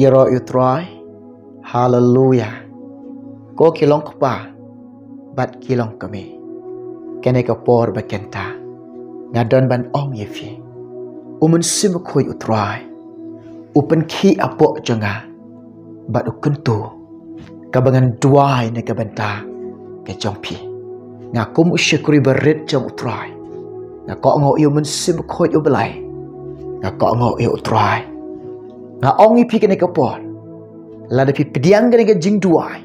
Iro utroy, hallelujah. Ko kilong kpa, bat kilong kami. Kene ka por bakenta, ngadon ban ong yefi. Umun sim koy utroy, upen ki apo jonga, bat ukuntu, kabangan duai ne kabenta, ke jongpi. Ngakum usyukuri berit jong utroy, ngakok ngo umun sim koy ubelai, ngakok ngo utroy. Nga ong ipi kene kapor, lada pi pediang kene ke jing duai,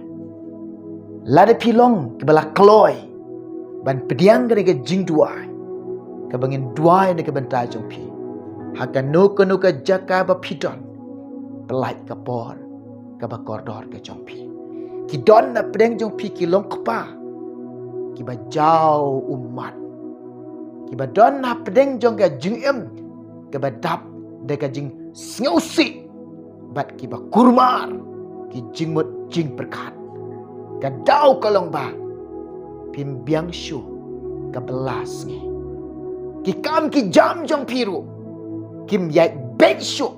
lada pi long ke bala kloy, ban pediang kene ke jing duai, ke bangin duai ne ke bentai jong pi, haka nuka jaka ba pidon, pelai kapor, ke ba kordor ke jong pi, ki don na pedang jong pi ki long kepa, ki ba jau umat, ki ba don na pedang jong ke jing ke ba dap de ke jing sngosi. Bat ki ba kurmar ki jingmut jing berkat ka dau kalong ba pimbiang shu ka belas ni ki kam ki jam jong piru kim yai bek shu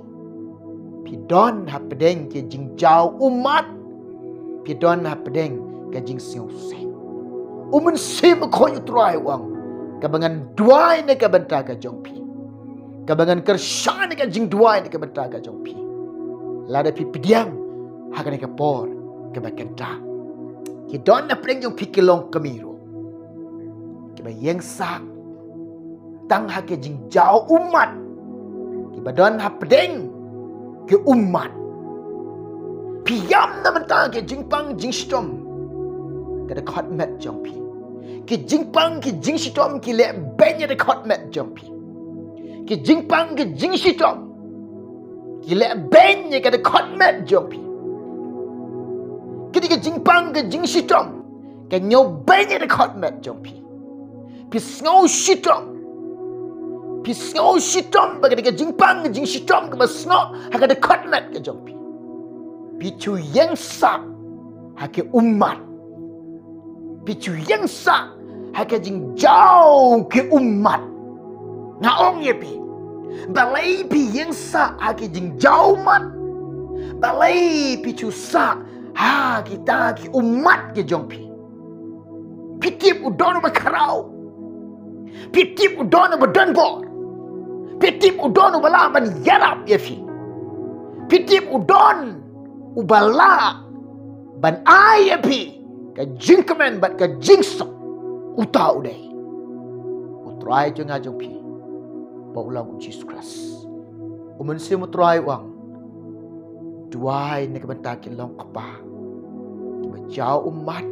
pidon ha pedeng ki jing jau umat pidon ha pedeng ka jing siu se umun sim ko utrai wang ka bangan duai ne ka benta ka jong pi ka bangan kersan ne ka jing duai ne ka benta ka jong pi lada pi pediang hakane ka por ke bakenta ki don na preng jong pikilong kamiru ki ba yeng sak tang hake jing jao umat ki ba don ha pedeng ke umat piam na mentang ke jing pang jing stom ke de khot met jong pi ki jing pang ki jing stom ki le benya de khot met jong pi ki jing pang ki jing stom Gila ben ye kada khotmet jompi. Ketika jingpang ke jing sitom, ke nyo ben ye kada khotmet jompi. Pi sngo sitom ba ketika jingpang ke jing sitom ke basno ha kada khotmet ke jompi. Pi chu yang sak ha ke umat. Pi chu yang sak ha ke jing jau ke umat. Ngaong ye pi balai pi yang sa haki jing jauh mat balai pi cu sa ha kita ki umat ke jong pi pitip udon bakarau pitip udon badan bor pitip udon bala ban yarap ya fi pitip udon ubala ban ai ya pi ka jing kemen bat ka jing sok uta udai utrai jong ajong pi ulang Jesus Christ. Umun si mutrai wang duai ne kebenta ki long kepa. Kiba jau umat.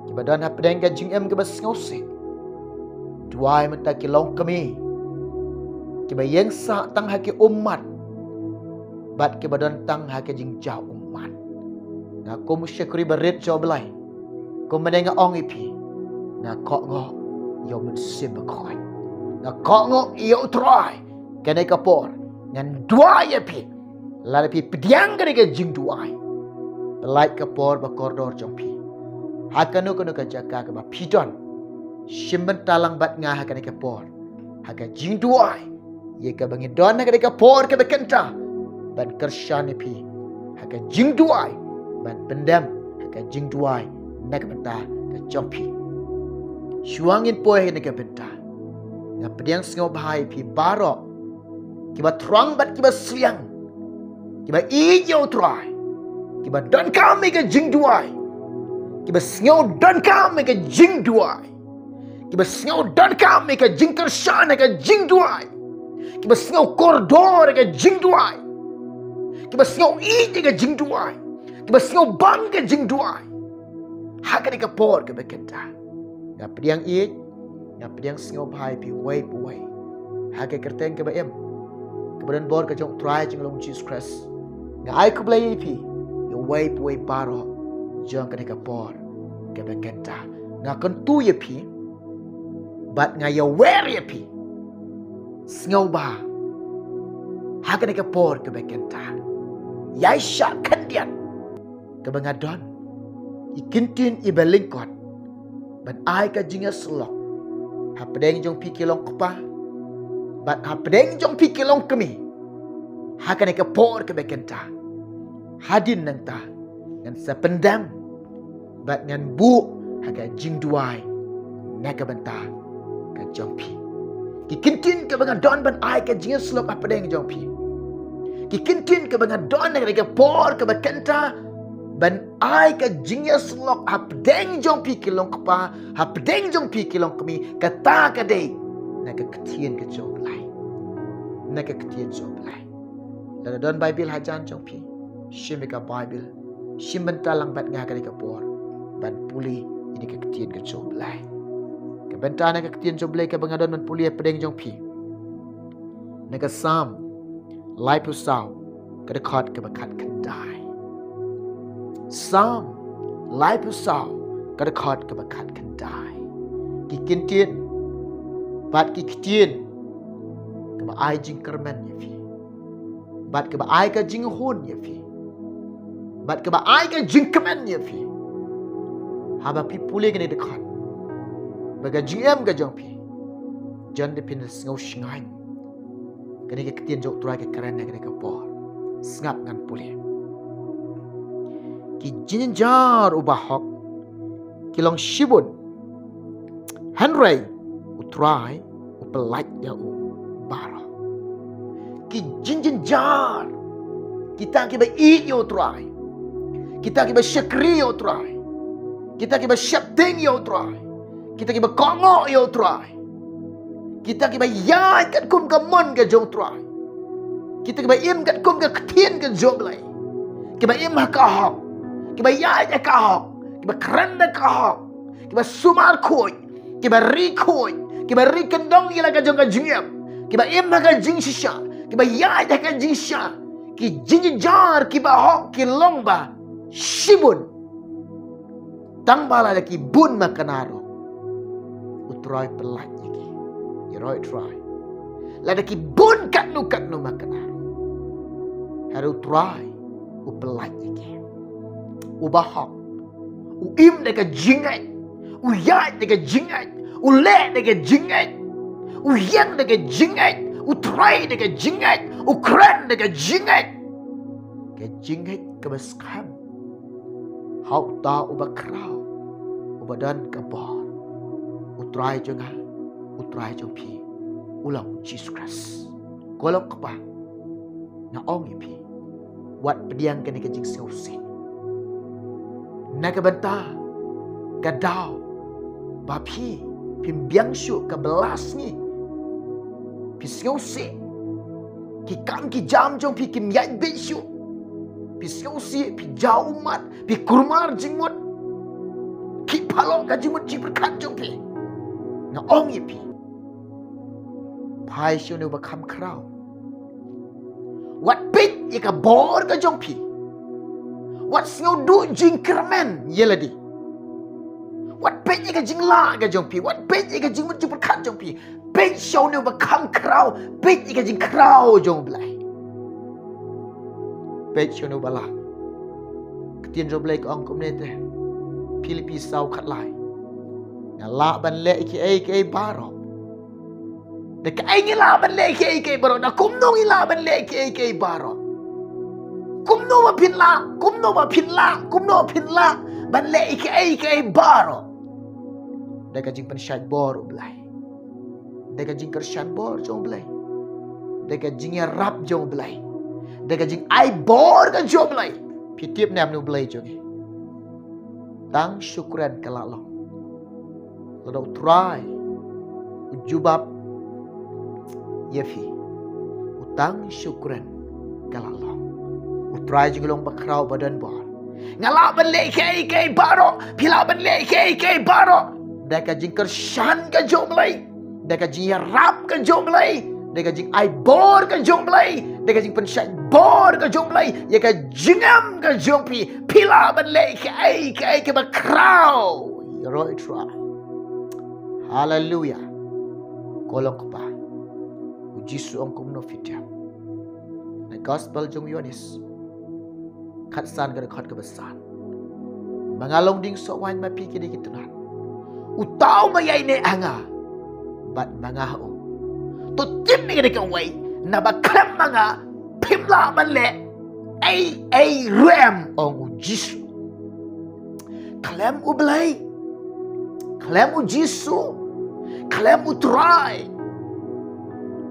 Kiba dan ha pedang ka jing ke bas ngausi. Duai menta ki long kami. Kiba yang sa tang ha ki umat. Bat kiba dan tang ha ki jing jau umat. Na ko musyakuri berit jau belai. Ko menenga ong ipi. Na kok ngo yo mun sim bakoi. Na kongo iyo utrai kene kapor ngan duai pi la pi pediang kene ke jing duai pelai kapor ba koridor jong pi hakanu kono ka jaka ka ba pidon simben talang bat nga hakane kapor haka jing duai ye ka bangi don kene kapor ke bekenta ban kersan pi haka jing duai ban pendam haka jing duai nak benta ka jong pi suangin poe ne ka benta na pediang singo bahai pi barok kiba terang bat kiba siang kiba ijo try kiba dan kami ke jing duai kiba singo dan kami ke jing duai kiba singo dan kami ke jing kersan ke jing duai kiba singo koridor ke jing duai kiba singo ijo ke jing duai kiba singo bang ke jing duai hakane ke por ke bekenta na pediang ijo na pediang singo bahai pi way puway hake kerteng ke baem kemudian bor ke jong try jing long Jesus Christ nga ai ku blai pi yo way puway paro jong ke ka por ke bekenta nga kentu ye pi bat nga yo wer ye pi singo ba hake ka por ke bekenta yai sha kandian ke bangadon ikintin ibelingkot ban ai ka jinga slok hapedeng jong pi kilong kepa bat hapedeng jong pi kilong kemi hakane ke por ke bekenta hadin nang ta ngan sependam bat ngan bu haga jing duai naga banta ka jompi ki kintin ka banga don ban ai ka jing slop apa deng jompi ki kintin ka banga don naga ka por ka bakanta ban ai ka jing slop apa deng jompi kilong kapa apa deng jompi kilong kami kata ka dei naga ketien ka joblai naga ketien joblai la don bible hajan jompi shimika bible shimbanta lang bat nga ka por ban puli ini ke ketien ke joblai ke bentana ke ketien joblai ke bangadon ban puli pedeng jong pi naga sam lai pu sau ke dekat ke bakat kendai sam lai pu sau ke dekat ke bakat kendai ki kintien bat ki ketien ke ba ai jing kermen ye fi bat ke ba ai ka jing hon ye fi bat ke ba ai ka jing kemen ye fi haba pi pule gane dekat baga GM ga jong pi jan de pin ngau shingai gane ke ketien jok trai ke karen gane ke por ngap ngan pule ki jinjar ubah hok kilong shibun Henry utrai upelaj ya u bara ki jinjar kita ki ba eat yo try kita ki ba shakri yo try kita kiba syapting yo try. Kita kiba kongo yo try. Kita kiba yai kat kum ka mon ka jong try. Kita kiba im kat kum ka ketien ka job lai. Kiba im ha ka hok. Kiba yai ka hok. Kiba keren ka hok. Kiba sumar koi. Kiba ri koi. Kiba ri kendong ila ka jong ka jingyam. Kiba im ha ka jing shisha. Kiba yai ka jing shisha. Ki jing jar kiba hok ki long ba. Shibun. Tang bala lagi bun makanaro utrai pelaj lagi yeroi try lagi bun katnu makanaro haru try upelaj lagi ubahak uim deka jingat uyat deka jingat ule deka jingat uyang deka jingat utrai deka jingat ukran deka jingat ke jingat ke beskam hau ta ubakrau ubadan kabar utrai jonga utrai jompi ulang Jesus Christ kolok apa na ong ipi wat pediang kene ke jing sausi na ka banta kadau bapi pimbiang syu ka belas ni pi sausi ki kam ki jam jong pi kim yai be syu pi sausi pi jau mat pi kurmar jingmot ki palong ka jingmot ji berkat jong pi na ong ipi pai syu ne ba kham krau wat pit ye ka bor ka jong pi wat sngo du jing kermen ye ladi wat pit ye ka jing la ka jong pi wat pit ye ka jing mot ji berkat jong pi pit syu ne ba kham krau pit ye ka jing krau jong blai pit syu ne ba la ketien jong blai ka ong kom ne te Philippines sau khat lai nga la ban le ki baro de ka ai la ban le ki baro na kum no la ban le ki baro kum no ma phin la ban le ki baro de ka jing pan shat bor blai de ka jing kar shat bor jong blai de ka jing ya rap jong blai de ka jing ai bor ka jong blai phi tiep nam nu blai jong tang syukran kala lo lo try ujubab yefi utang syukran kala lo utrai jigolong bakrau badan bor ngala ban le ke baro pila ban le ke baro deka jingker shan ka jomlai deka jing rap ka jomlai deka jing ai bor ka jomlai deka jing pensyai bor ka jomlai ye ka jingam ka jompi pila ban le ke bakrau roi try hallelujah kolong pa ujisu ang kumno fitiam na gospel jong Yohanes khatsan ka khat ka basan mangalong ding so wan ma pi kini kitunan utaw mayay ne anga bat mga ho to tim ni ka wai na baklam mga pimla man le ai rem ong Jisu. Kalem u belai. Kalem u Jisu. Kalem u try.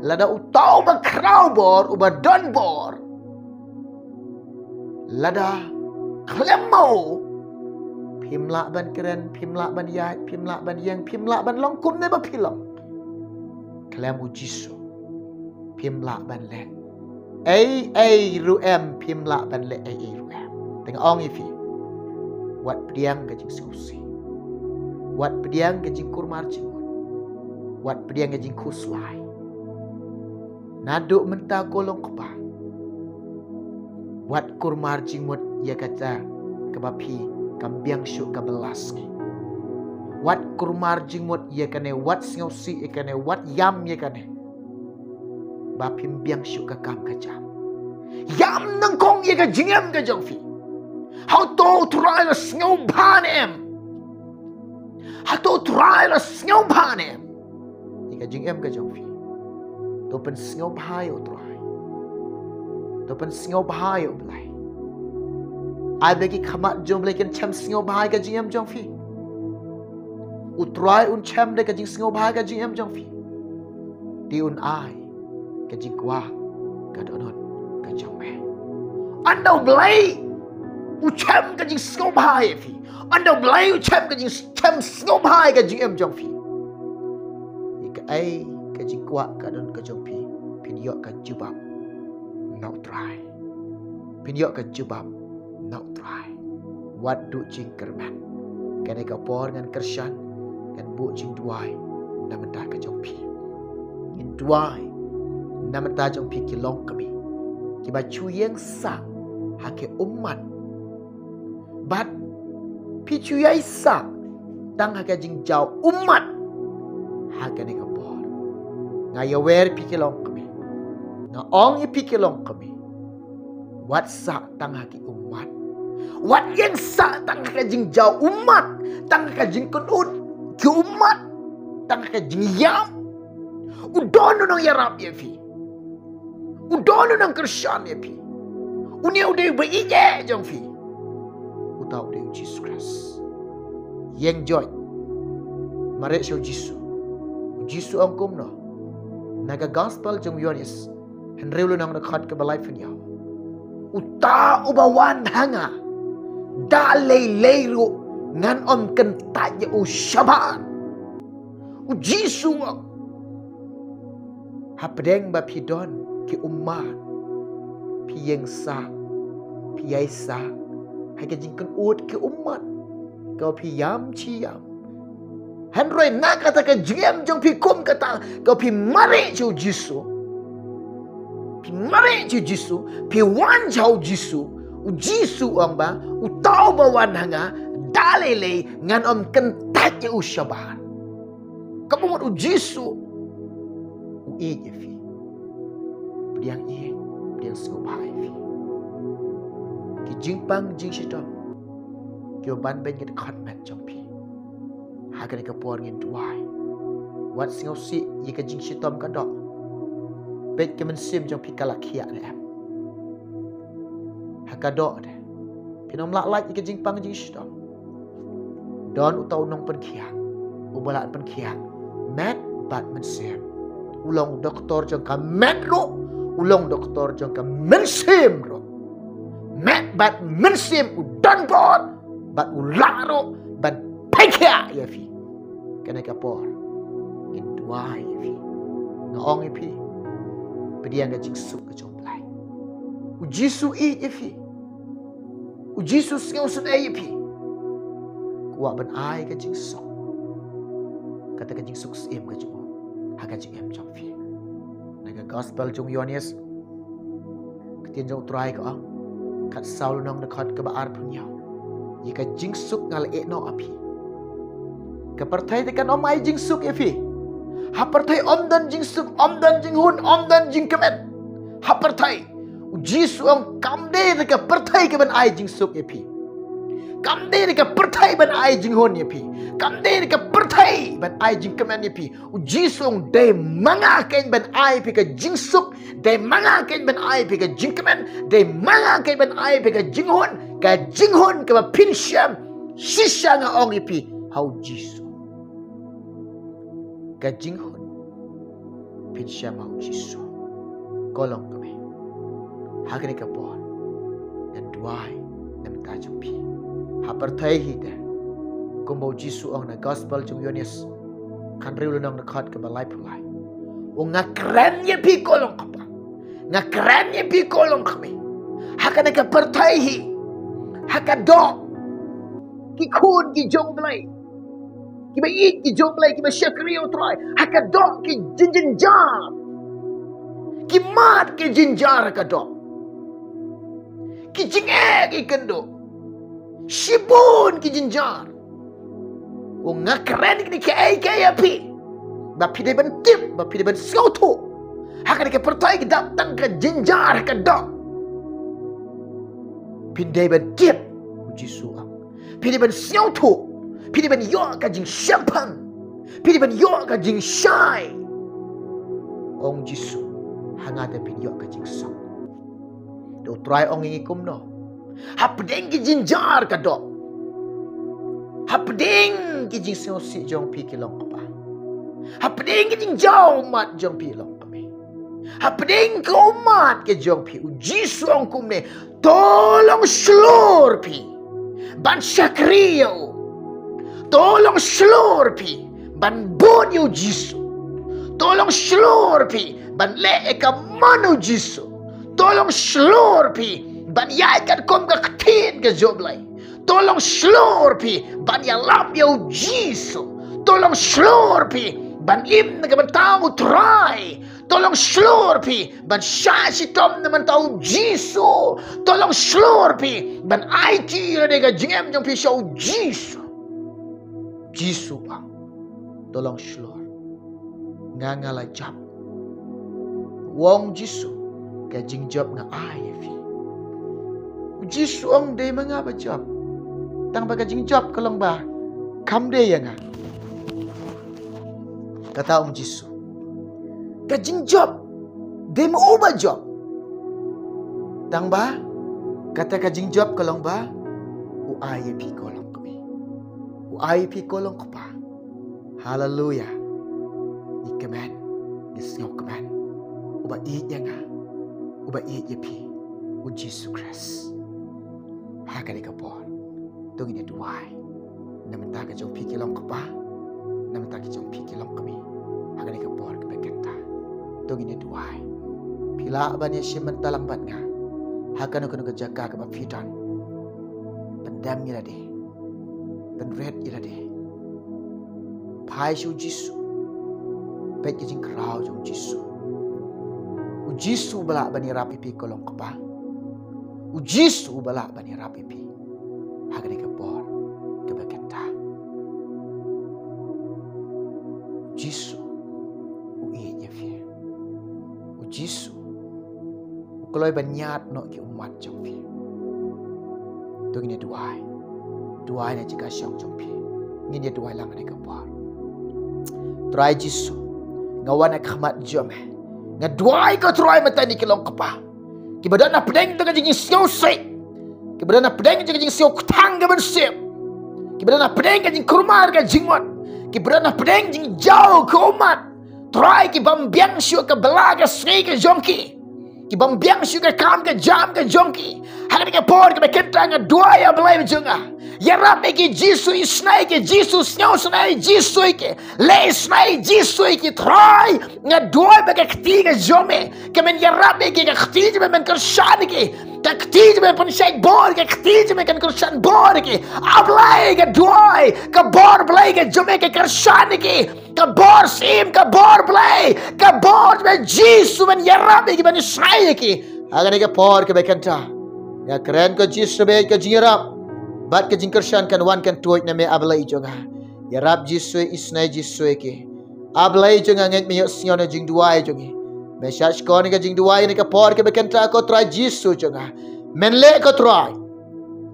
Lada u tau ba krau bor u ba don bor. Lada kalem mau. Pimla ban keren, pimla ban yai, pimla ban yang, pimla ban long kum ne ba pilong. Kalem u Jisu. Pimla ban le. Ai ruem pimla ban le ai ruem. Tengok ong ifi. Wat pediang ke jing susi. Wat pediang ke jing kurmar jingmut. Wat pediang ke jing kuslai. Naduk mentah golong kepal. Wat kurmar jingmut ia kata kebapi kambiang syuk kebelas. Wat kurmar jingmut ia kane wat singausi ia kane wat yam ia kane. Bapim biang syuk ke kam kejam. Yam nengkong ia ke jingam ke jongfi. How to try the snow panem. How to try the snow panem. Ika jing em ka jong fi. To pen snow payo try. To pen snow payo blai. Ai bagi khamat jom lekin cham snow payo ka jing em jong fi. Utrai un cham de ka jing snow payo ka jing em jong fi. Di un ai ka jing kwa ka donon ka jong me. Ando blai. Ucham ka jing snow bahai fi. Anda belai ucham ka jing cham snow bahai ka jing em jong fi. Ika ai ka jing kwa ka don ka jong fi. Pin yok ka jubab. No try. Pin yok ka jubab. No try. Wat du jing kerman. Kan ka por ngan kershan. Kan bu jing duai. Namenta ka jong fi. In duai. Namenta jong fi ki long kami. Ki ba chu yang sa. Hake umat. But pichu yai sa tang haka jing jau umat haka ni kapor ngaya wer pikilong kami nga ong i pikilong kami wat sa tang haki umat wat yang sa tang haka jing jau umat tang haka jing kunut ki umat tang haka jing yam udono nang yarap ya fi udono nang kershan ya fi unia udah beije jong fi utau de Jesus Christ. Yang joy. Marek show Jesus. Jesus angkum no. Naga gospel jong Yohanes. Henry lu nang nakhat ke balai fenya. Uta ubawan hanga. Dalai leiru ngan om kentat je u syaban. U Jesus. Hapdeng ba pidon ki umat. Piyeng sa. Piyai sa. Hai ka jingkan ut ke umat. Kau pi yam chi yam. Henry nak kata ke jingam jong pi kum kata. Kau pi mari chu Jisu. Pi mari chu Jisu. Pi wan chau Jisu. U Jisu ang ba. U tau ba wan hanga. Dalele ngan om kentat je u syaban. Kamu mat u Jisu. U e je fi. Pediang e. Pediang sengobhai fi. Ki jingpang jing shitong kyo ban ben ngit khot mat jong pi ha ka ni ka por ngin tuai wat singau si yi ka jing shitom ka dok bet ke men sim jong pi kala khia ne am ha ka dok de pinom lak lak yi ka jingpang jing shitong don utau nong pen khia u balat pen khia mat bat men sim ulong doktor jong ka mat ro ulong doktor jong ka men sim ro Mat bat mensim udan bor bat ularo bat pekia ya fi kana kapor in dua ya fi ngong ya fi pediang ga jingsu ka jomplai u Jisu e ya fi u Jisu ngau sun ya fi kuwa ban ai ka jingsu kata ka jingsu sim ka jumo ha ka jingem jom fi naga gospel jong Yohanes ketien jong try ka kat saul nong dekat ke baar punya jika jingsuk ngal no api ke partai tekan om ai jingsuk efi ha partai om dan jingsuk om dan jinghun om dan jingkemet ha partai Jisu ang kamde ke partai ke ban ai jingsuk efi Kam de ka perthai ban ai jing hon ye pi. Kam de ka perthai ban ai jing kemen ye pi. U Jisung de manga ken ban ai pi ka jing suk, de manga ken ban ai pi ka jing kemen, de manga ken ban ai pi ka jing hon ka ba pin syam shisha nga ong ye pi hau Jisu. Ka jing hon pin syam hau Jisu. Kolong kami. Hakani ka pon. Dan duai nam ta jumpi. Ha perthai hi de. Kumbo Jisu ong na gospel jung Yohanes kan riu nang nakat ka balai pulai. O ngakren ye pi kolong kapa. Ngakren ye pi kolong kami. Hakana ka perthai hi. Hakadok. Ki kun ki jong blai. Ki ba eat ki jong blai ki ba syakriyo try. Hakadok ki jinjar. Ki mat ki jinjar hakadok. Ki jingek ki kendo. Shibun ki jinjar. O ngakren ki ke api. Ba pide ban tip, ba pide ban sauto. Hakane ke pertai ki datang ke jinjar ke dok. Pide ban tip Jisu ang. Pide ban sauto. Pide ban yo ka jing champagne. Pide ban yo ka jing shai. Ong Jisu hangata pin yo ka jing sang. Do try ong ngikum no. Hapdeng ki jinjar ka dok. Hapdeng ki jing seo si jong pi ki long pa. Hapdeng ki jing jaw mat jong pi long kami. Hapdeng ko mat ki jong pi u Jisu ong kum ne tolong slur pi. Ban syakriyo. Tolong slur pi. Ban bon yu Jisu. Tolong slur pi. Ban le ka manu Jisu. Tolong slur pi. Ban yaikan kom ka ktin ka joblay. Tolong slur pi. Ban ya lap yu Jisu. Tolong slur pi. Ban im na kaman tao try. Tolong slur pi. Ban syasi tom naman tao Jisu. Tolong slur pi. Ban IT na ka jingem jong pi siya Jisu. Jisu ang. Tolong slur. Nga ngalay jam. Wong Jisu. Ka jing job nga ayafi. Jisu ang day mga ba job. Tang baga jing job kalong ba. Kam day nga. Kata om Jisu. Ka jing job. Day mo uba job. Tang ba. Kata ka jing job kalong ba. U ayafi kolong kami. U ayafi kolong ko pa. Hallelujah. Ikaman. Isngaw kaman. Uba iit ya nga. Uba iit ya pi. U Jisu Christ. Hakani ka po. Tungin ya duway. Namanta ka jong pi kilong ko pa. Namanta ka jong pi kilong kami. Hakani ka po. Kabagkanta. Tungin ya duway. Pila ba niya siya mantalambat nga. Hakano ka nagajaga ka mapitan. Pandam nila de. Panred nila de. Pai siya Jisu. Pet jing kraw jong Jisu. U Jisu bala ba ni rapi pi kolong kapa. U Jisu bala ba ni rapi pi. Hagani ka por kabagkanta. Jisu u inya fi. U Jisu u kloy banyat no ki umat jong fi. Tungin duai. Duai na jika syong jong fi. Ngin duai lang ni ka por. Try Jisu. Ngawan ak khmat jom. Nga duai ka try mata ni kilong kapa. Kibadan na pedeng dengan jing siau sei. Kibadan na pedeng dengan jing siau kutang ga bersip. Kibadan na pedeng dengan jing kurmar ga jingwat. Kibadan na pedeng jing jauh ke umat. Try ki bambiang siu ke belaga sri ke jongki. Ki bambiang siu ke kam ke jam ke jongki. Hakani ke por ke bekenta nga duai ya belai bejunga. Ya rapi ki Jisu isnai ki Jisu snyau snai Jisu ki le snai Jisu ki try nga dua baga ketiga jome kemen ya rapi ki ketiga men kersan ki ketiga men pensai bor ki ketiga men kersan bor ki ablai ke dua ke bor blai ke jome ke kersan ki ke bor sim ke bor blai ke bor men Jisu men ya rapi ki men snai ki agar ke por ke bekanta ya keren ke Jisu be ke jirap Bat ke jingkersan kan wan kan tuik na me ablai jonga. Ya rab Jisu isnai Jisu ke. Ablai jonga nget me singona jing duai jongi. Me shach kon ke jing duai ni ka por ke bekenta ko try Jisu jonga. Men le ko try.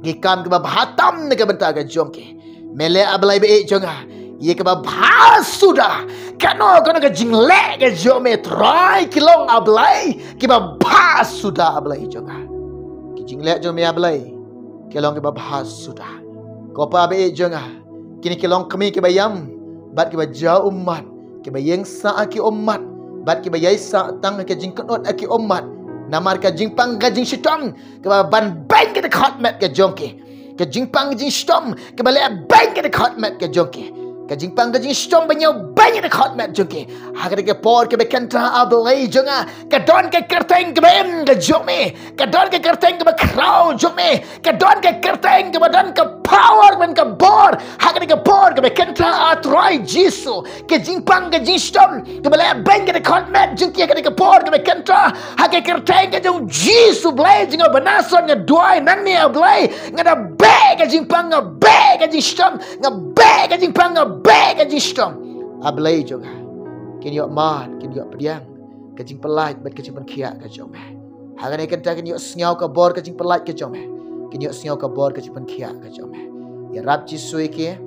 Ngikam ke bahatam ne ke bentar ke jongke. Mele ablai be jonga. Ye ke bahas sudah. Kano ke jingle ke jome try kilong ablai ke bahas sudah ablai jonga. Ki jingle jome ablai. Kilong ke bahas sudah. Ko pa be jonga. Kini kilong kami ke bayam. Bat ke bajau umat. Ke bayeng sa aki umat. Bat ke bayai sa tang ke jingkot aki umat. Namar ka jingpang ka jing shitong ke ban bang ke de hotmat ke jongke ke jingpang jing shitong ke bale bang ke de hotmat ke jongke ke jingpang ka jing shitong banyo bang ke de hotmat jongke ha ke por ke bekanta ablai jonga ke don ke kerteng ke ben ke jome ke don ke kerteng ke crowd jome ke don ke kerteng ke badan ke power ben ke bor ha ke por ke bekanta atrai jisu ke jingpang ke jing shitong ke bale bang ke de hotmat jongke ke por ke bekanta ha ke kerteng ke jong jisu blai jinga banason nga duai nani blai nga da bag ke jingpang nga bag ke jing shitong nga bag ke jingpang nga bag ke jing shitong ablai jonga kin yo man kin yo pediang ke jing pelait bet ke jing kia ke jome hagane kenta kin yo sngau ke bor ke jing pelait ke jome kin yo sngau ke bor ke jing kia ke jome ya rab jisu ke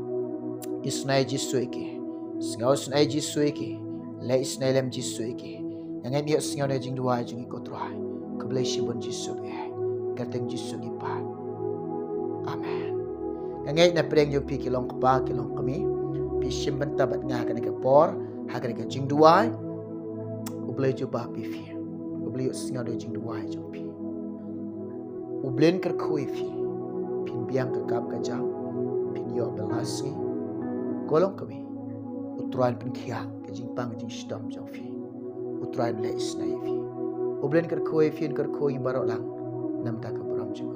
isnai jisu ke sngau snai jisu ke le isnai lem jisu ke yang yo sngau ne jing duai jing ko trai ke blai shibon jisu be kerteng jisu ni pa amen ngai na preng yo pi kilong pa kilong kami pi shimban tabat nga kan ke por ha kan ke jing duai ublei jo ba pi fi ublei singa de jing duai jo pi ublen ker khoi fi pin biang ka kam ka jam pin yo belasi kolong kami utran pin khia ke jing pang jing stam jo fi utran le isnai fi ublen ker khoi fi ker khoi barok lang nam ta ka param jo